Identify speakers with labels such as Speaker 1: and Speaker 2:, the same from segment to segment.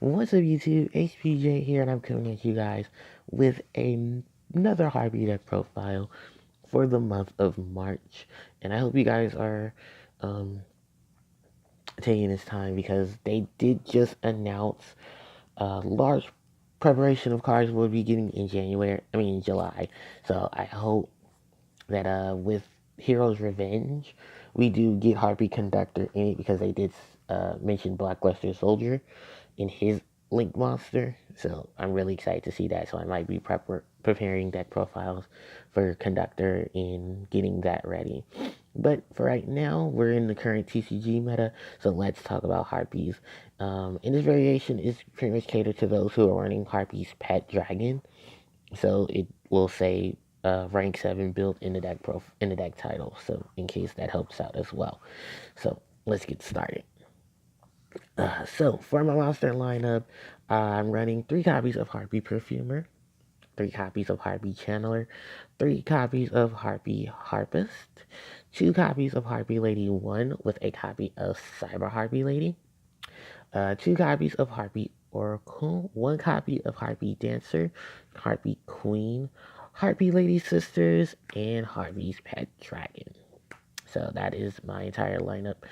Speaker 1: What's up, YouTube? HPJ here, and I'm coming at you guys with another Harpie Deck profile for the month of March. And I hope you guys are um, taking this time because they did just announce a large preparation of cards we'll be getting in July. So I hope that with Hero's Revenge, we do get Harpie Conductor in it because they did mention Blackluster Soldier in his Link monster. So I'm really excited to see that. So I might be preparing deck profiles for Conductor and getting that ready. But for right now, we're in the current TCG meta, so let's talk about Harpies. And this variation is pretty much catered to those who are running Harpies Pet Dragon. So it will say rank 7 built in the deck title. So in case that helps out as well. So let's get started. So for my monster lineup, I'm running 3 copies of Harpie Perfumer, 3 copies of Harpie Channeler, 3 copies of Harpie Harpist, 2 copies of Harpie Lady 1 with a copy of Cyber Harpie Lady, 2 copies of Harpie Oracle, 1 copy of Harpie Dancer, Harpie Queen, Harpie Lady Sisters, and Harpie's Pet Dragon. So that is my entire lineup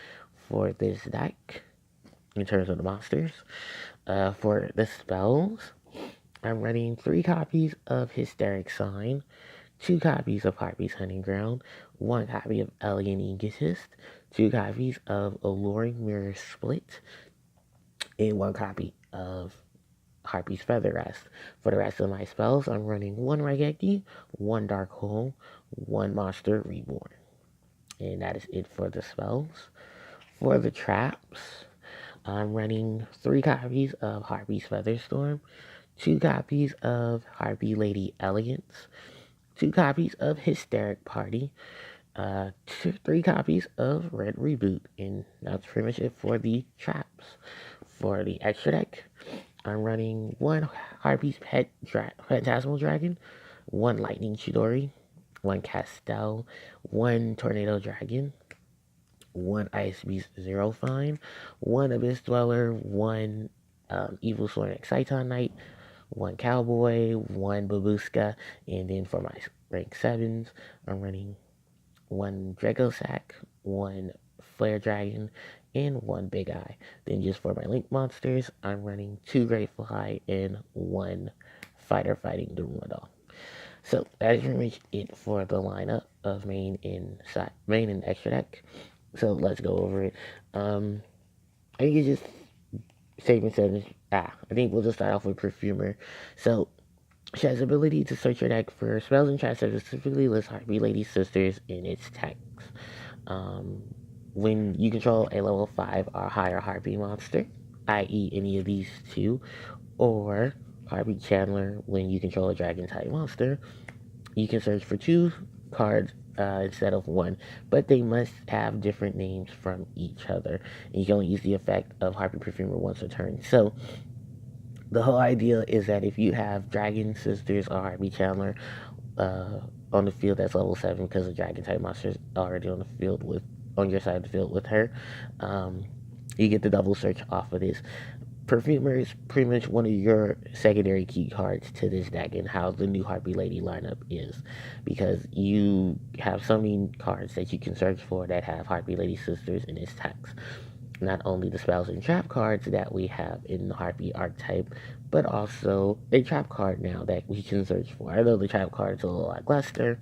Speaker 1: for this deck in terms of the monsters. For the spells, I'm running 3 copies of Hysteric Sign, 2 copies of Harpie's Hunting Ground, 1 copy of Alien Egotist, 2 copies of Alluring Mirror Split, and 1 copy of Harpie's Feather Rest. For the rest of my spells, I'm running 1 Raigeki, 1 Dark Hole, 1 Monster Reborn. And that is it for the spells. For the traps, I'm running 3 copies of Harpie's Featherstorm, 2 copies of Harpie Lady Elegance, 2 copies of Hysteric Party, 3 copies of Red Reboot, and that's pretty much it for the traps. For the extra deck, I'm running 1 Harpie's Phantasmal Dragon, 1 Lightning Chidori, 1 Castel, 1 Tornado Dragon, 1 Ice Beast Zero Fine, 1 Abyss Dweller, 1 Evil Sworn Exciton Knight, 1 Cowboy, 1 Babuska, and then for my rank 7s, I'm running 1 Draco Sack, 1 Flare Dragon, and 1 Big Eye. Then just for my Link monsters, I'm running 2 Grateful High and 1 Fighter Fighting Doom. So that is pretty much it for the lineup of main and extra deck. So let's go over it. I think it's just statement said. I think we'll just start off with Perfumer. So she has the ability to search your deck for spells and traps that specifically list Harpie Lady Sisters in its text. When you control a level 5 or higher Harpie monster, i.e. any of these two, or Harpie Channeler when you control a dragon type monster, you can search for 2 cards instead of 1, but they must have different names from each other. And you can only use the effect of Harpie Perfumer once a turn. So the whole idea is that if you have Dragon Sisters or Harpie Channeler on the field that's level 7 because the Dragon type monster is already on your side of the field with her, you get the double search off of this. Perfumer is pretty much one of your secondary key cards to this deck and how the new Harpie Lady lineup is, because you have so many cards that you can search for that have Harpie Lady Sisters in its text. Not only the spells and trap cards that we have in the Harpie archetype, but also a trap card now that we can search for. I know the trap card's a little lackluster.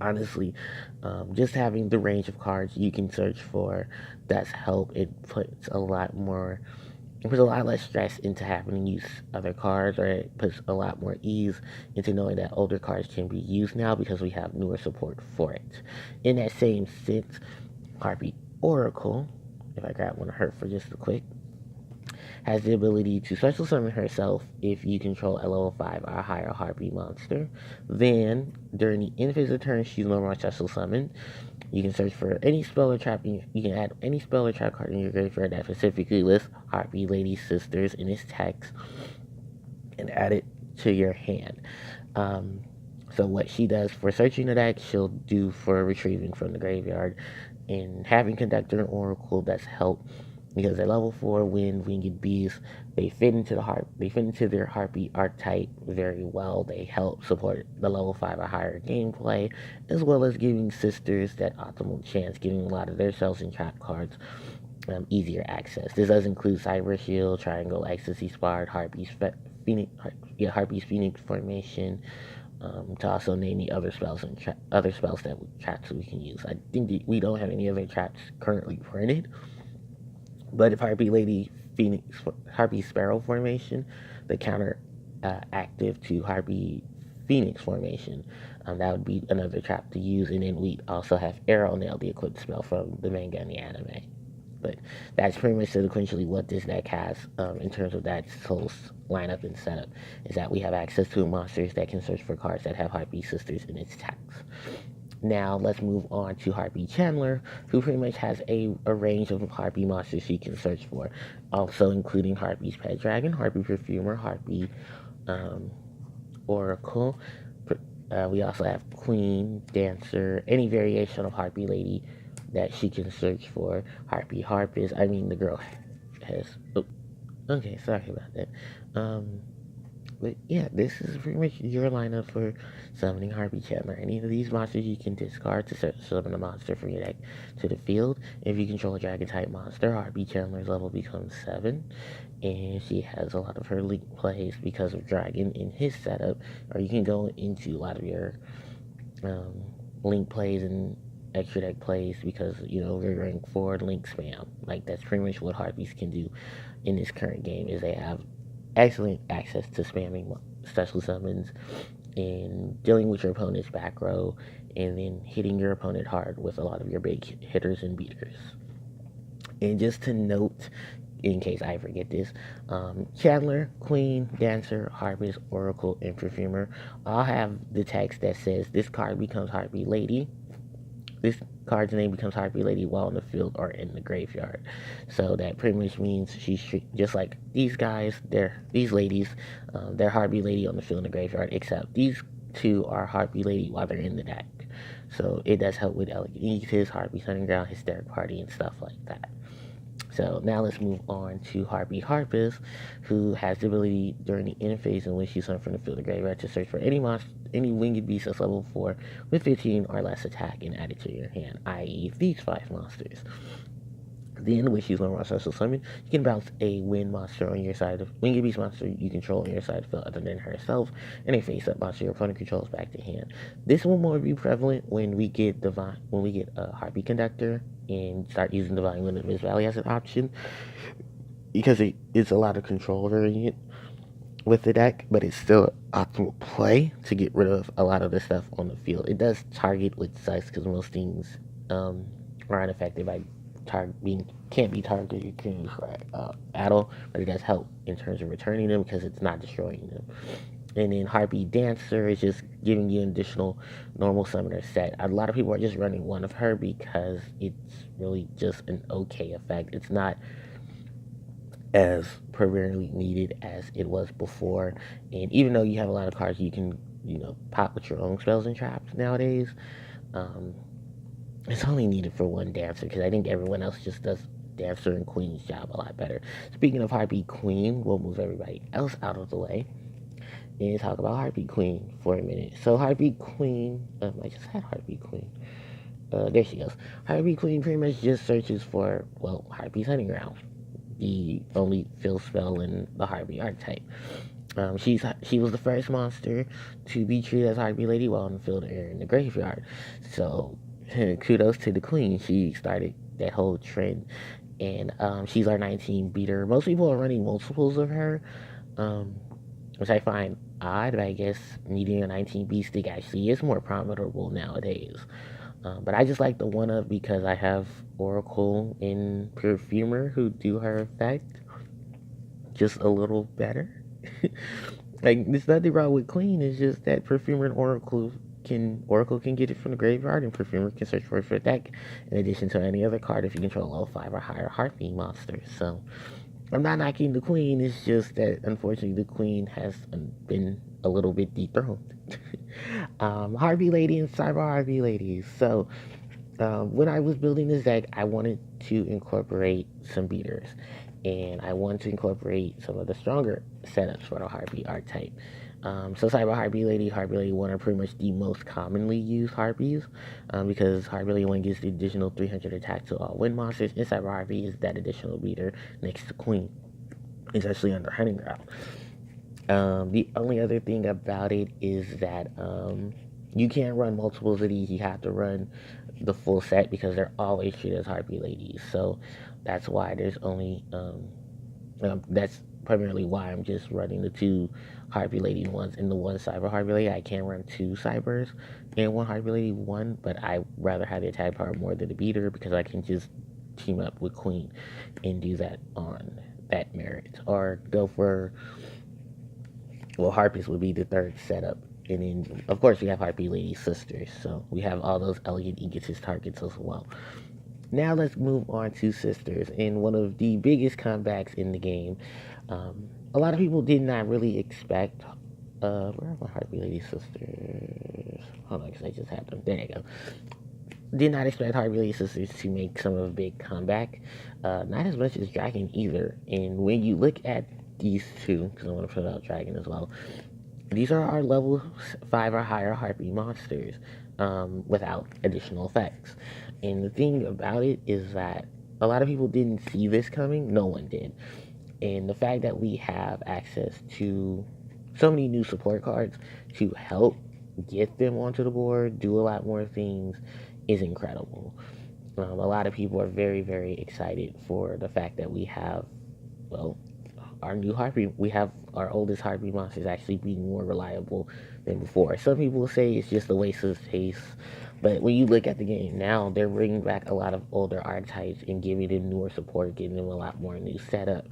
Speaker 1: Honestly, just having the range of cards you can search for, that's help. It puts a lot less stress into having to use other cards, or it puts a lot more ease into knowing that older cards can be used now because we have newer support for it. In that same sense, Harpie Oracle, if I grab one of her for just a quick, has the ability to special summon herself if you control a level 5 or higher Harpie monster. Then, during the end of his turn, she's no more special summoned. You can search for any spell or trap. You can add any spell or trap card in your graveyard that specifically lists Harpie Lady Sisters in its text and add it to your hand. So what she does for searching the deck, she'll do for retrieving from the graveyard. And having Conductor and Oracle, that's help because they're level 4 wind winged beasts. They fit into their Harpie archetype very well. They help support the level 5 or higher gameplay, as well as giving sisters that optimal chance, giving a lot of their cells and trap cards easier access. This does include Cyber Shield, Triangle, Ecstasy Sparred, Harpie's Phoenix Formation, to also name the other spells and other spells that traps we can use. I think we don't have any other traps currently printed, but if Harpie Sparrow Formation, the counter active to Harpie Phoenix Formation, that would be another trap to use. And then we also have Arrow Nail, the equipped spell from the manga and the anime. But that's pretty much sequentially what this deck has in terms of that whole lineup and setup. Is that we have access to monsters that can search for cards that have Harpie sisters in its tags. Now let's move on to Harpie Chandler, who pretty much has a range of Harpie monsters she can search for, also including Harpie's Pet Dragon, Harpie Perfumer, Harpie Oracle. We also have Queen, Dancer, any variation of Harpie Lady that she can search for. Harpie Harpist. I mean, the girl has. Oh, okay, sorry about that. But yeah, this is pretty much your lineup for summoning Harpie Chandler. Any of these monsters you can discard to summon a monster from your deck to the field. If you control a dragon type monster, Harpie Chandler's level becomes 7. And she has a lot of her link plays because of dragon in his setup. Or you can go into a lot of your link plays and extra deck plays because, you know, we're going forward link spam. Like, that's pretty much what Harpies can do in this current game, is they have excellent access to spamming special summons and dealing with your opponent's back row, and then hitting your opponent hard with a lot of your big hitters and beaters. And just to note, in case I forget this, Chandler, Queen, Dancer, Harpist, Oracle, and Perfumer all have the text that says this card becomes Harpie Lady. This card's name becomes Harpie Lady while in the field or in the graveyard. So that pretty much means she's just like these guys, these ladies, they're Harpie Lady on the field in the graveyard, except these two are Harpie Lady while they're in the deck. So it does help with Elegant Aegis, Harpie's Hunting Ground, Hysteric Party, and stuff like that. So now let's move on to Harpie Harpist, who has the ability during the end phase in which she's summoned from the field of graveyard to search for any winged beast that's level 4 with 15 or less attack and add it to your hand, i.e. these 5 monsters. Then, when she's learned one special summon, you can bounce a winged beast monster you control on your side of the field other than herself, and a face-up monster your opponent controls back to hand. This will more be prevalent when we get a Harpie Conductor and start using Divine Wind of Miss Valley as an option, because it's a lot of control variant with the deck, but it's still an optimal play to get rid of a lot of the stuff on the field. It does target with Size because most things are unaffected by can't be targeted at all, but it does help in terms of returning them because it's not destroying them. And then Harpie Dancer is just giving you an additional normal summoner set. A lot of people are just running one of her because it's really just an okay effect. It's not as primarily needed as it was before. And even though you have a lot of cards you can, pop with your own spells and traps nowadays, it's only needed for one Dancer because I think everyone else just does Dancer and Queen's job a lot better. Speaking of Harpie Queen, we'll move everybody else out of the way and talk about Harpie Queen for a minute. So Harpie Queen, I just had Harpie Queen. There she goes. Harpie Queen pretty much just searches for, Harpie's Hunting Ground, the only field spell in the Harpie archetype. She was the first monster to be treated as Harpie Lady while in the field or in the graveyard. So kudos to the Queen. She started that whole trend, and she's our 19 beater. Most people are running multiples of her, which I find odd, but I guess needing a 19 beat stick actually is more profitable nowadays. But I just like the one-up because I have Oracle and Perfumer who do her effect just a little better. Like, there's nothing wrong with Queen, it's just that Perfumer and Oracle can get it from the graveyard, and Perfumer can search for it for a deck, in addition to any other card if you control level 5 or higher Harpie monsters. So, I'm not knocking the Queen, it's just that, unfortunately, the Queen has been a little bit dethroned. Harpie Lady and Cyber Harpie Ladies. So, when I was building this deck, I wanted to incorporate some beaters, and I want to incorporate some of the stronger setups for the Harpie archetype. So Cyber Harpie Lady, Harpie Lady 1 are pretty much the most commonly used Harpies, because Harpie Lady 1 gives the additional 300 attack to all wind monsters, and Cyber Harpie is that additional beater next to Queen. It's actually under Hunting Ground. The only other thing about it is that you can't run multiples of these. You have to run the full set because they're always treated as Harpie Ladies. So that's why there's only that's primarily why I'm just running the two Harpie Lady ones and the one Cyber Harpie Lady. I can run two Cybers and one Harpie Lady one, but I rather have the attack power more than the beater because I can just team up with Queen and do that on that merit, or go for, well, Harpies would be the third setup. And then, of course, we have Harpie Lady Sisters. So we have all those elegant egotist targets as well. Now let's move on to Sisters. And one of the biggest comebacks in the game. A lot of people did not really expect. Where are my Harpie Lady Sisters? Hold on, because I just had them. There you go. Did not expect Harpie Lady Sisters to make some of a big comeback. Not as much as Dragon either. And when you look at these two, because I want to put out Dragon as well, these are our level 5 or higher Harpie monsters, without additional effects. And the thing about it is that a lot of people didn't see this coming. No one did. And the fact that we have access to so many new support cards to help get them onto the board, do a lot more things, is incredible. A lot of people are very, very excited for the fact that we have, well, our new Harpie, we have our oldest Harpie monsters actually being more reliable than before. Some people say it's just a waste of space, but when you look at the game now, they're bringing back a lot of older archetypes and giving them newer support, giving them a lot more new setup,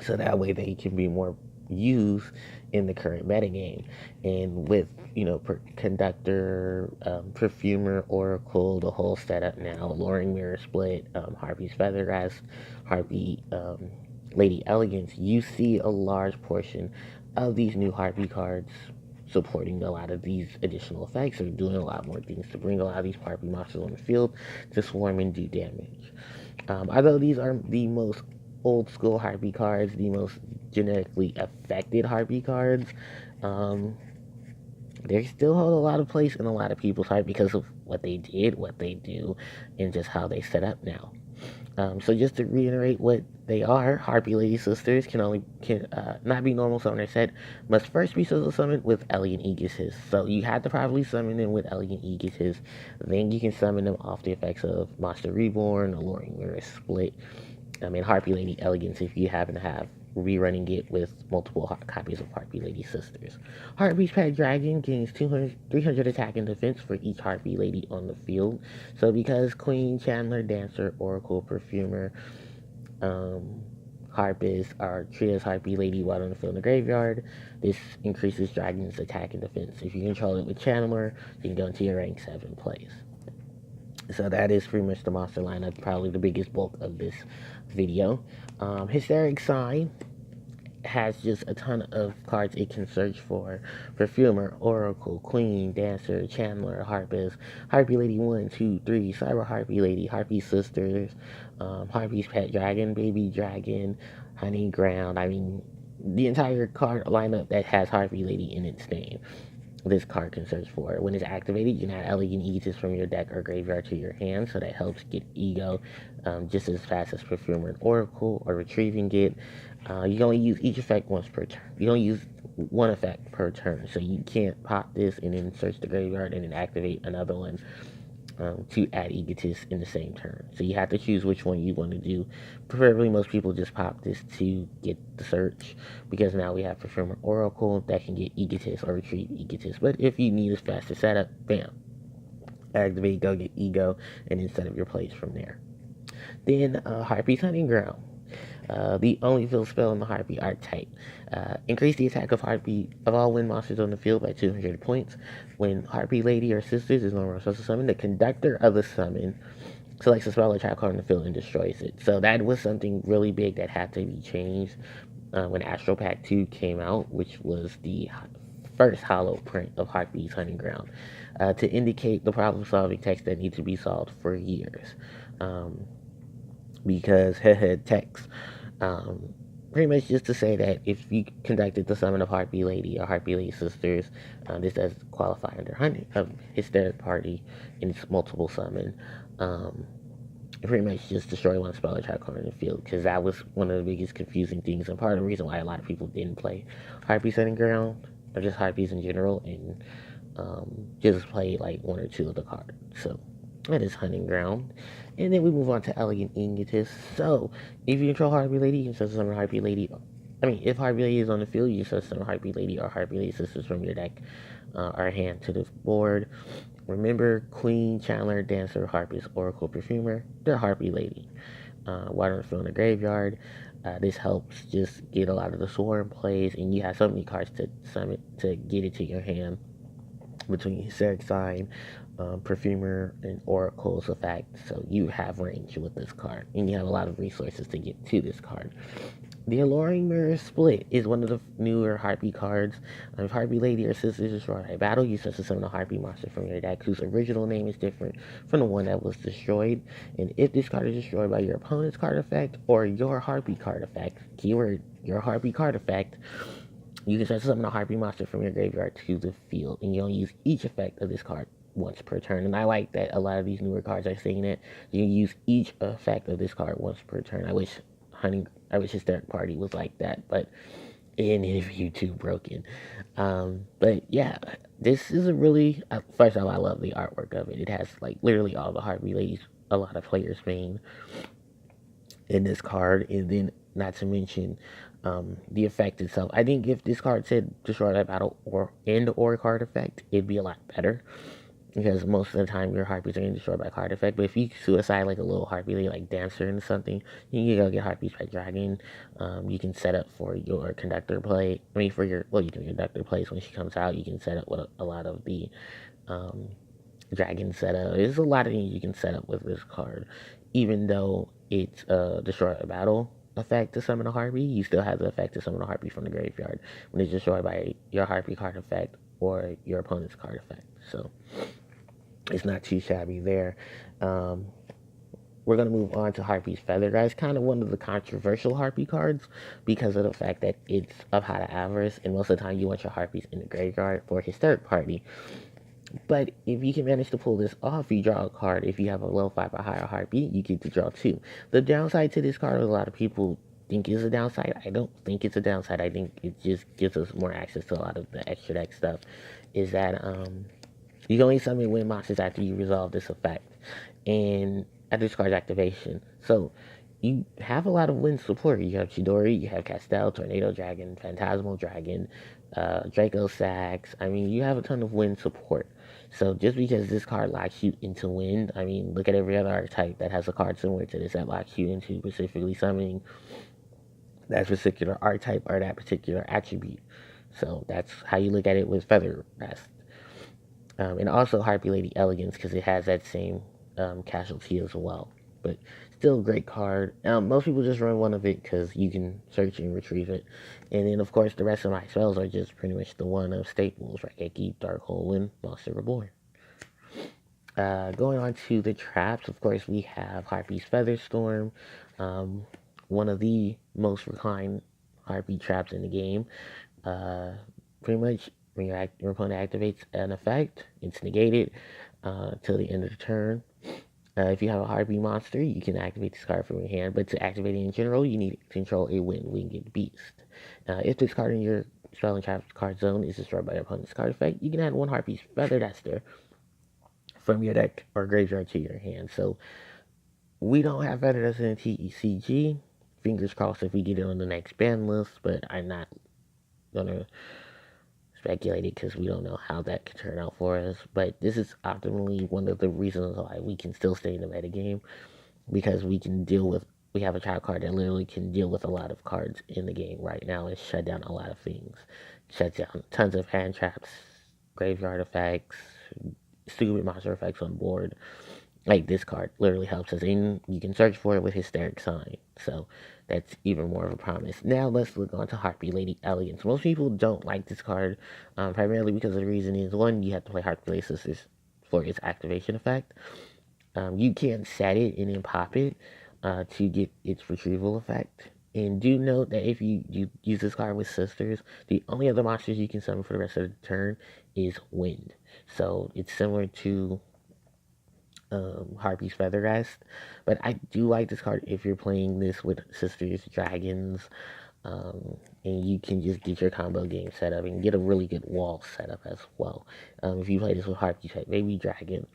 Speaker 1: so that way they can be more used in the current metagame. And with, Conductor, Perfumer, Oracle, the whole setup now, Luring Mirror Split, Harpie's Feathergrass, Harpie Lady Elegance, you see a large portion of these new Harpie cards supporting a lot of these additional effects, or doing a lot more things to bring a lot of these Harpie monsters on the field to swarm and do damage. Although these are the most old school Harpie cards, the most genetically affected Harpie cards, they still hold a lot of place in a lot of people's heart because of what they did, what they do, and just how they set up now. So just to reiterate what they are, Harpie Lady Sisters can not be normal summoner set, must first be social summoned with Elegant Egotist. So you have to probably summon them with Elegant Egotist, then you can summon them off the effects of Monster Reborn, Alluring Mirror Split, Harpie Lady Elegance if you happen to have rerunning it with multiple copies of Harpie Lady Sisters. Harpie's Pet Dragon gains 300 attack and defense for each Harpie Lady on the field. So because Queen, Chandler, Dancer, Oracle, Perfumer, Harpies are treated as Harpie Lady while on the field in the graveyard, this increases Dragon's attack and defense. If you control it with Chandler, you can go into your rank 7 plays. So that is pretty much the monster lineup, probably the biggest bulk of this video. Hysteric Sign has just a ton of cards it can search for. Perfumer, Oracle, Queen, Dancer, Chandler, Harpist, Harpie Lady 1, 2, 3, Cyber Harpie Lady, Harpie Sisters, Harpie's Pet Dragon, Baby Dragon, Hunting Ground. The entire card lineup that has Harpie Lady in its name, this card can search for. When it's activated, you can add Elegant Egotist from your deck or graveyard to your hand, so that helps get Ego just as fast as Perfumer and Oracle, or retrieving it. You can only use each effect once per turn. You only use one effect per turn, so you can't pop this and then search the graveyard and then activate another one to add Egotist in the same turn. So you have to choose which one you want to do. Preferably, most people just pop this to get the search, because now we have Perfumer Oracle that can get Egotist or retrieve Egotist. But if you need a faster setup, bam, activate, go get Ego, and then set up your plays from there. Then Harpie's Hunting Ground. The only field spell in the Harpie archetype. Increase the attack of all wind monsters on the field by 200 points. When Harpie Lady or Sisters is no longer supposed to summon, the conductor of the summon selects a spell or trap card on the field and destroys it. So that was something really big that had to be changed when Astro Pack 2 came out, which was the first hollow print of Harpie's Hunting Ground, to indicate the problem-solving text that needs to be solved for years. because head text. Um, Pretty much just to say that if you conducted the summon of Harpie Lady or Harpie Lady Sisters, this does qualify under hunting of Hysteric Party in its multiple summon. Um, Pretty much just destroy one spell or trap card in the field, because that was one of the biggest confusing things and part of the reason why a lot of people didn't play Harpie Setting Ground or just Harpies in general, and just play like one or two of the cards. So that is Hunting Ground. And then we move on to Elegant Egoist. So if you control Harpie Lady, you can set summon Harpie Lady. I mean, if Harpie Lady is on the field, you set summon Harpie Lady or Harpie Lady Sisters from your deck or hand to the board. Remember, Queen, Chandler, Dancer, Harpies, Oracle, Perfumer, they're Harpie Lady. Water and Fill in the Graveyard. This helps just get a lot of the swarm plays, and you have so many cards to summon to get it to your hand between Hysteric Sign, Perfumer, and Oracle's effect. So you have range with this card, and you have a lot of resources to get to this card. The Alluring Mirror Split is one of the newer Harpie cards. If Harpie Lady or Sisters destroy a battle, you set to summon a Harpie monster from your deck whose original name is different from the one that was destroyed. And if this card is destroyed by your opponent's card effect or your Harpie card effect, keyword, your Harpie card effect, you can set to summon a Harpie monster from your graveyard to the field. And you only use each effect of this card once per turn. And I like that a lot of these newer cards are saying that you can use each effect of this card once per turn. I wish Hysteric Party was like that, but and if you too broken. But yeah, this is a really first of all, I love the artwork of it. It has like literally all the Harpie Ladies a lot of players main in this card, and then not to mention the effect itself. I think if this card said destroy that battle or card effect, it'd be a lot better, because most of the time your Harpies are getting destroyed by card effect. But if you suicide like a little Harpie, like Dancer and something, you can go get Harpies by Dragon. You can set up for your conductor play. I mean, you can conductor plays when she comes out. You can set up with a lot of the um, Dragon setup. There's a lot of things you can set up with this card. Even though it's destroy a battle effect to summon a Harpie, you still have the effect to summon a Harpie from the graveyard when it's destroyed by your Harpie card effect or your opponent's card effect. So it's not too shabby there. Um, we're going to move on to Harpie's Feather Guys. Kind of one of the controversial Harpie cards because of the fact that it's of High to Avarice, and most of the time you want your Harpies in the graveyard for Hysteric Party. But if you can manage to pull this off, you draw a card. If you have a level 5 or higher Harpie, you get to draw 2. The downside to this card, a lot of people think is a downside. I don't think it's a downside. I think it just gives us more access to a lot of the extra deck stuff. Is that you can only summon wind monsters after you resolve this effect, and after this card's activation. So you have a lot of wind support. You have Chidori, you have Castel, Tornado Dragon, Phantasmal Dragon, Draco Sax. I mean, you have a ton of wind support. So just because this card locks you into wind, I mean, look at every other archetype that has a card similar to this that locks you into specifically summoning that particular archetype or that particular attribute. So that's how you look at it with Feather Rest. And also Harpie Lady Elegance, because it has that same casualty as well. But still a great card. Most people just run one of it because you can search and retrieve it. And then, of course, the rest of my spells are just pretty much the one of staples, Raigeki, Darkhold, and Monster Reborn. Going on to the traps, of course, we have Harpie's Featherstorm, one of the most reclined Harpie traps in the game. Pretty much, when your opponent activates an effect, it's negated till the end of the turn. If you have a Harpie monster, you can activate this card from your hand, but to activate it in general, you need to control a wind-winged beast. If this card in your spell and trap card zone is destroyed by your opponent's card effect, you can add one Harpie's Feather Duster from your deck or graveyard to your hand. So we don't have Feather Duster in TCG. Fingers crossed if we get it on the next ban list, but I'm not gonna speculated because we don't know how that could turn out for us. But this is optimally one of the reasons why we can still stay in the metagame, because we have a child card that literally can deal with a lot of cards in the game right now and shut down a lot of things. Shuts down tons of hand traps, graveyard effects, stupid monster effects on board. Like this card literally helps us, and you can search for it with Hysteric Sign. So that's even more of a promise. Now let's look on to Harpie Lady Elegance. Most people don't like this card, primarily because the reason is, one, you have to play Harpie Lady Sisters for its activation effect. You can set it and then pop it, to get its retrieval effect. And do note that if you use this card with sisters, the only other monsters you can summon for the rest of the turn is wind. So it's similar to Harpie's Feathergast. But I do like this card if you're playing this with sisters, dragons, and you can just get your combo game set up and get a really good wall set up as well. If you play this with Harpie type baby dragon,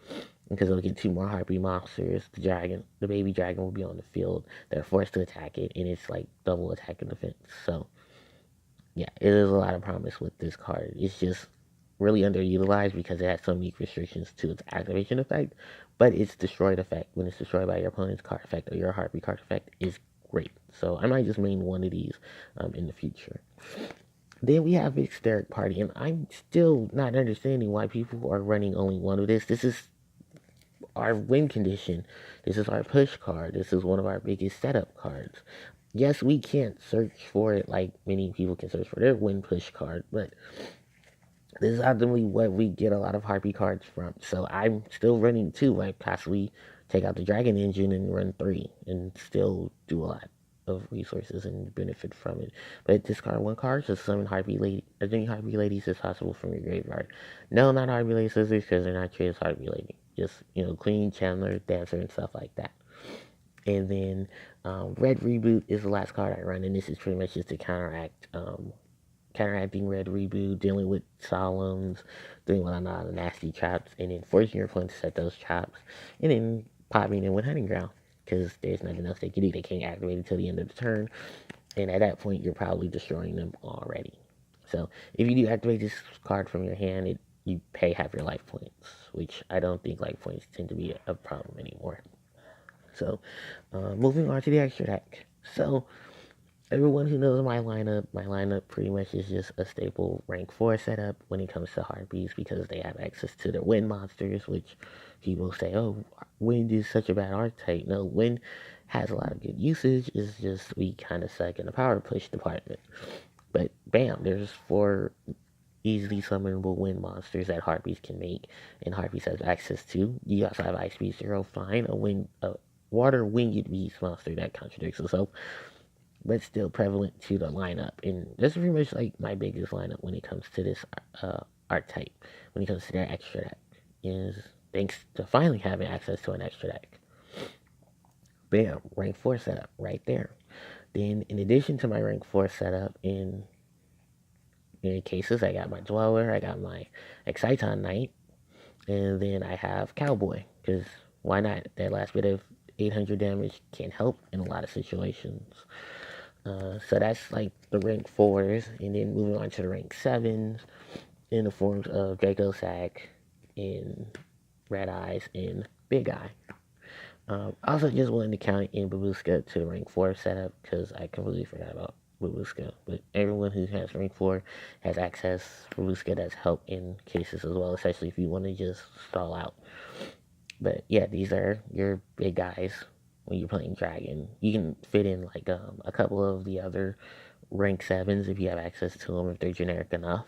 Speaker 1: because it'll get two more Harpie monsters. The baby dragon will be on the field. They're forced to attack it, and it's like double attack and defense. So yeah, it is a lot of promise with this card. It's just really underutilized because it has so many restrictions to its activation effect, but its destroyed effect, when it's destroyed by your opponent's card effect or your Harpie card effect, is great. So I might just main one of these in the future. Then we have Hysteric Party, and I'm still not understanding why people are running only one of this. This is our win condition. This is our push card. This is one of our biggest setup cards. Yes, we can't search for it like many people can search for their win push card, but this is ultimately what we get a lot of Harpie cards from. So I'm still running two. I possibly take out the Dragon Engine and run three and still do a lot of resources and benefit from it. But discard one card, just summon Harpie Lady, as many Harpie Ladies as possible from your graveyard. No, not Harpie Lady Scissors, because they're not treated as Harpie Lady. Just, Queen, Chandler, Dancer, and stuff like that. And then Red Reboot is the last card I run, and this is pretty much just to counteracting Red Reboot, dealing with Solemns, doing a lot of nasty traps, and then forcing your opponent to set those traps, and then popping in with Hunting Ground, because there's nothing else they can do. They can't activate it until the end of the turn, and at that point, you're probably destroying them already. So if you do activate this card from your hand, you pay half your life points, which I don't think life points tend to be a problem anymore. So moving on to the extra deck. So everyone who knows my lineup pretty much is just a staple rank 4 setup when it comes to Harpies, because they have access to their wind monsters, which people say, oh, wind is such a bad archetype. No, wind has a lot of good usage. It's just we kind of suck in the power push department. But bam, there's 4 easily summonable wind monsters that Harpies can make, and Harpies has access to. You also have Ice Beast Zero, fine, a water winged beast monster that contradicts itself, but still prevalent to the lineup. And this is pretty much like my biggest lineup when it comes to this archetype, when it comes to their extra deck, is thanks to finally having access to an extra deck. Bam, rank 4 setup right there. Then in addition to my rank 4 setup, in cases, I got my Dweller, I got my Exciton Knight, and then I have Cowboy, because why not? That last bit of 800 damage can help in a lot of situations. So that's like the rank 4s, and then moving on to the rank 7s in the forms of Draco Sack, and Red Eyes, and Big Eye. Also just wanted to count in Babushka to the rank 4 setup, because I completely forgot about Babushka. But everyone who has rank 4 has access. Babushka does help in cases as well, especially if you want to just stall out. But yeah, these are your big guys when you're playing Dragon. You can fit in like a couple of the other rank 7s if you have access to them, if they're generic enough.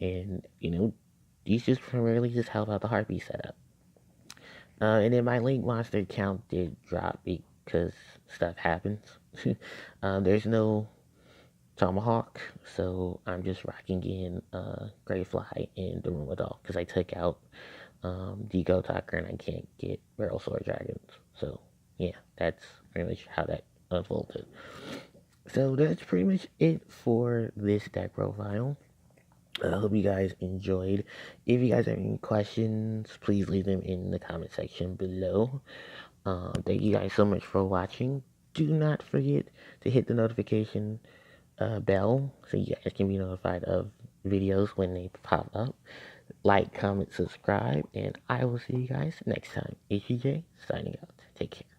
Speaker 1: And, these just primarily just help out the Harpie setup. And then my Link monster count did drop because stuff happens. There's no Tomahawk, so I'm just rocking in Greyfly and the Doll, because I took out Deco Talker and I can't get Barrel Sword Dragons. So yeah, that's pretty much how that unfolded. So that's pretty much it for this deck profile. I hope you guys enjoyed. If you guys have any questions, please leave them in the comment section below. Thank you guys so much for watching. Do not forget to hit the notification bell so you guys can be notified of videos when they pop up. Like, comment, subscribe, and I will see you guys next time. HJ signing out. Take care.